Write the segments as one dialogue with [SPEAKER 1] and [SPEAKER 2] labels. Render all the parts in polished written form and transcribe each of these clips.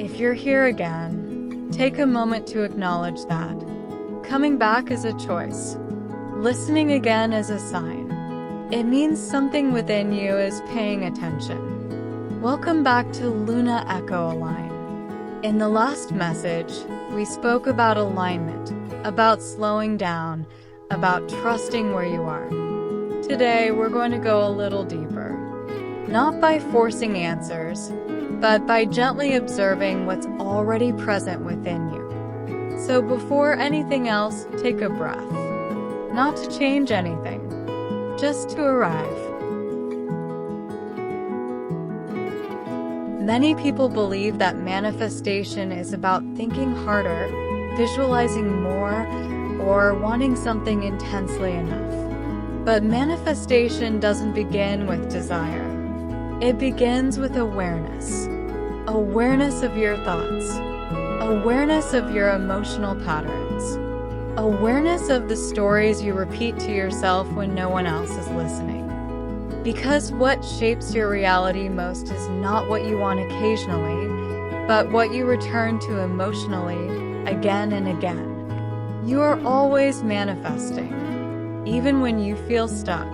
[SPEAKER 1] If you're here again, take a moment to acknowledge that. Coming back is a choice. Listening again is a sign. It means something within you is paying attention. Welcome back to Luna Echo Align. In the last message, we spoke about alignment, about slowing down, about trusting where you are. Today, we're going to go a little deeper. Not by forcing answers, but by gently observing what's already present within you. So before anything else, take a breath. Not to change anything, just to arrive. Many people believe that manifestation is about thinking harder, visualizing more, or wanting something intensely enough. But manifestation doesn't begin with desire. It begins with awareness. Awareness of your thoughts. Awareness of your emotional patterns. Awareness of the stories you repeat to yourself when no one else is listening. Because what shapes your reality most is not what you want occasionally, but what you return to emotionally again and again. You are always manifesting, even when you feel stuck,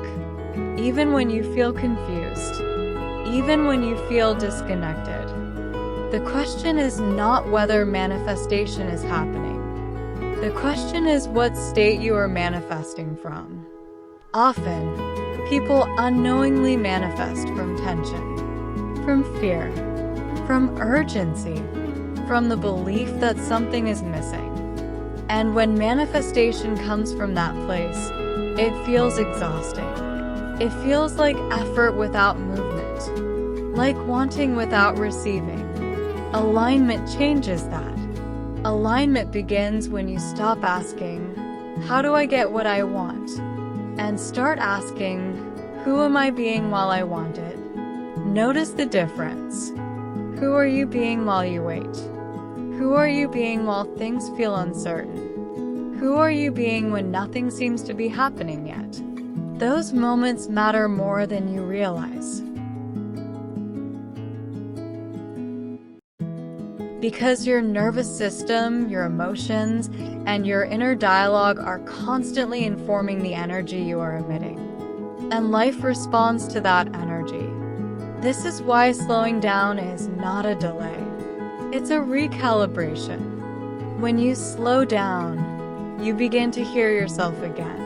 [SPEAKER 1] even when you feel confused, even when you feel disconnected. The question is not whether manifestation is happening. The question is what state you are manifesting from. Often, people unknowingly manifest from tension, from fear, from urgency, from the belief that something is missing. And when manifestation comes from that place, it feels exhausting. It feels like effort without movement, like wanting without receiving. Alignment changes that. Alignment begins when you stop asking, "How do I get what I want?" and start asking, "Who am I being while I want it?" Notice the difference. Who are you being while you wait? Who are you being while things feel uncertain? Who are you being when nothing seems to be happening yet? Those moments matter more than you realize. Because your nervous system, your emotions, and your inner dialogue are constantly informing the energy you are emitting. And life responds to that energy. This is why slowing down is not a delay. It's a recalibration. When you slow down, you begin to hear yourself again.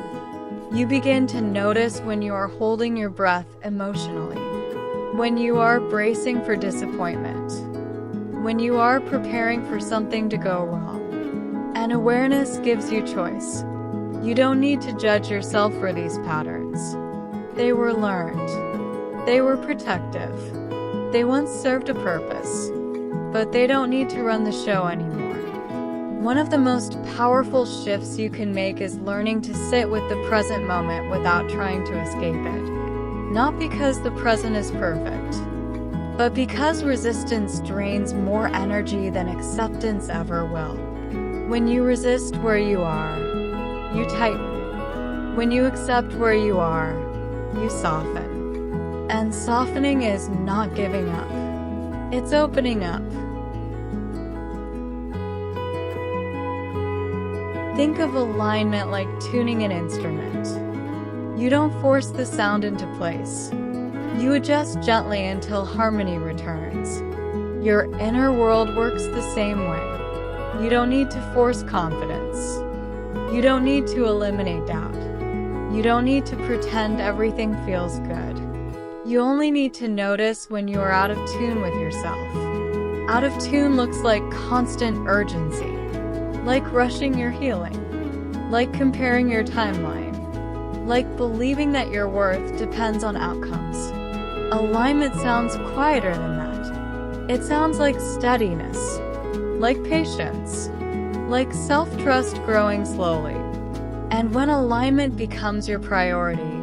[SPEAKER 1] You begin to notice when you are holding your breath emotionally, when you are bracing for disappointment, when you are preparing for something to go wrong. And awareness gives you choice. You don't need to judge yourself for these patterns. They were learned. They were protective. They once served a purpose, but they don't need to run the show anymore. One of the most powerful shifts you can make is learning to sit with the present moment without trying to escape it. Not because the present is perfect, but because resistance drains more energy than acceptance ever will. When you resist where you are, you tighten. When you accept where you are, you soften. And softening is not giving up. It's opening up. Think of alignment like tuning an instrument. You don't force the sound into place. You adjust gently until harmony returns. Your inner world works the same way. You don't need to force confidence. You don't need to eliminate doubt. You don't need to pretend everything feels good. You only need to notice when you are out of tune with yourself. Out of tune looks like constant urgency, like rushing your healing, like comparing your timeline, like believing that your worth depends on outcomes. Alignment sounds quieter than that. It sounds like steadiness, like patience, like self-trust growing slowly. And when alignment becomes your priority,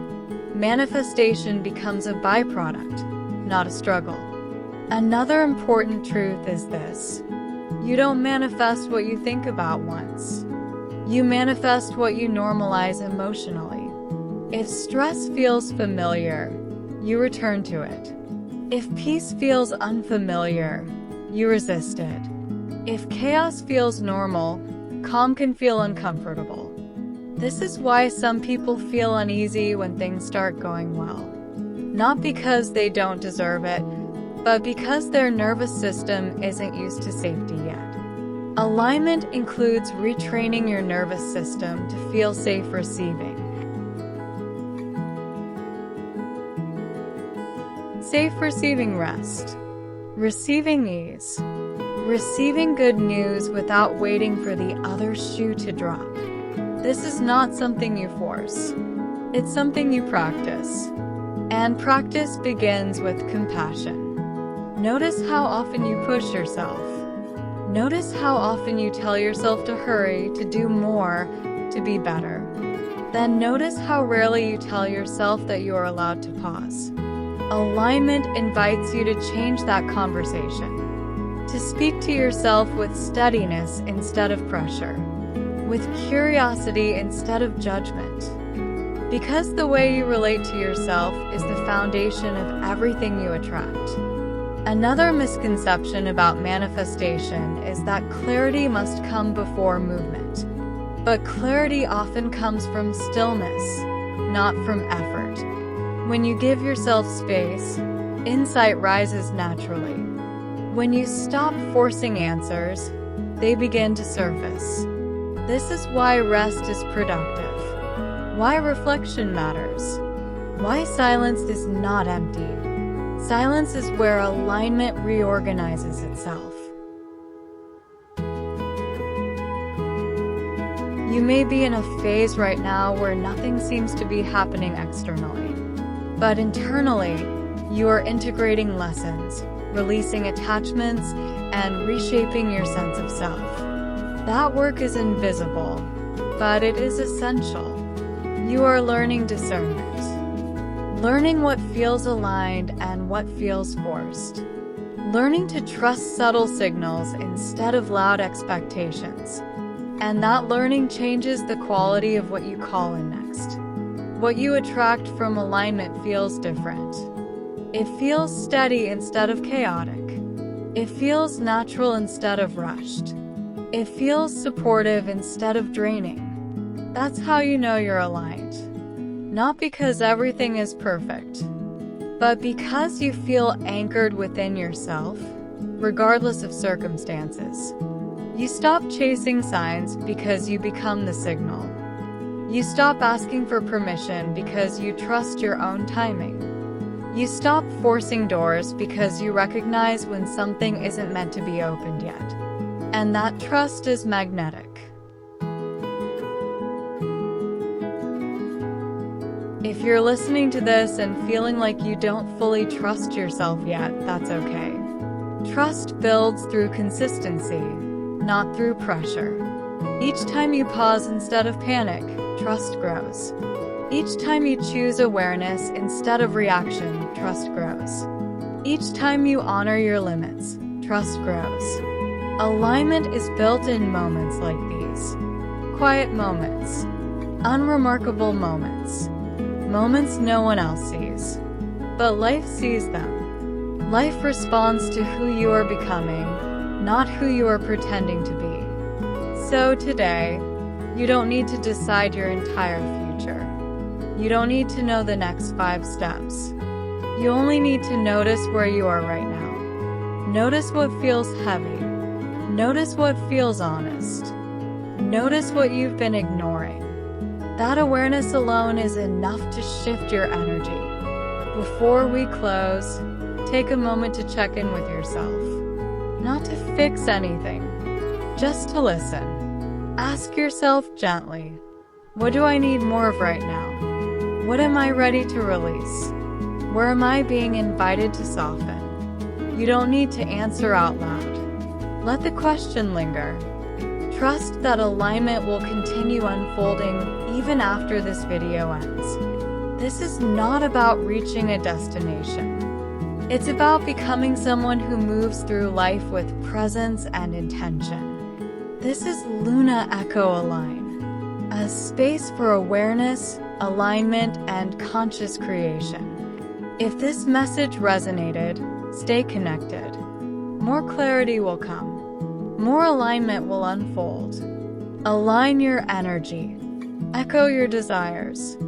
[SPEAKER 1] manifestation becomes a byproduct, not a struggle. Another important truth is this: you don't manifest what you think about once. You manifest what you normalize emotionally. If stress feels familiar, you return to it. If peace feels unfamiliar, you resist it. If chaos feels normal, calm can feel uncomfortable. This is why some people feel uneasy when things start going well. Not because they don't deserve it, but because their nervous system isn't used to safety yet. Alignment includes retraining your nervous system to feel safe receiving. Safe receiving rest. Receiving ease. Receiving good news without waiting for the other shoe to drop. This is not something you force. It's something you practice. And practice begins with compassion. Notice how often you push yourself. Notice how often you tell yourself to hurry, to do more, to be better. Then notice how rarely you tell yourself that you are allowed to pause. Alignment invites you to change that conversation, to speak to yourself with steadiness instead of pressure, with curiosity instead of judgment. Because the way you relate to yourself is the foundation of everything you attract. Another misconception about manifestation is that clarity must come before movement. But clarity often comes from stillness, not from effort. When you give yourself space, insight rises naturally. When you stop forcing answers, they begin to surface. This is why rest is productive, why reflection matters, why silence is not empty. Silence is where alignment reorganizes itself. You may be in a phase right now where nothing seems to be happening externally. But internally, you are integrating lessons, releasing attachments, and reshaping your sense of self. That work is invisible, but it is essential. You are learning discernment. Learning what feels aligned and what feels forced. Learning to trust subtle signals instead of loud expectations. And that learning changes the quality of what you call in next. What you attract from alignment feels different. It feels steady instead of chaotic. It feels natural instead of rushed. It feels supportive instead of draining. That's how you know you're aligned. Not because everything is perfect, but because you feel anchored within yourself, regardless of circumstances. You stop chasing signs because you become the signal. You stop asking for permission because you trust your own timing. You stop forcing doors because you recognize when something isn't meant to be opened yet. And that trust is magnetic. If you're listening to this and feeling like you don't fully trust yourself yet, that's okay. Trust builds through consistency, not through pressure. Each time you pause instead of panic, trust grows. Each time you choose awareness instead of reaction, trust grows. Each time you honor your limits, trust grows. Alignment is built in moments like these. Quiet moments. Unremarkable moments. Moments no one else sees. But life sees them. Life responds to who you are becoming, not who you are pretending to be. So today, you don't need to decide your entire future. You don't need to know the next 5 steps. You only need to notice where you are right now. Notice what feels heavy. Notice what feels honest. Notice what you've been ignoring. That awareness alone is enough to shift your energy. Before we close, take a moment to check in with yourself. Not to fix anything, just to listen. Ask yourself gently, what do I need more of right now? What am I ready to release? Where am I being invited to soften? You don't need to answer out loud. Let the question linger. Trust that alignment will continue unfolding even after this video ends. This is not about reaching a destination. It's about becoming someone who moves through life with presence and intention. This is Luna Echo Align, a space for awareness, alignment, and conscious creation. If this message resonated, stay connected. more clarity will come. More alignment will unfold. Align your energy. Echo your desires.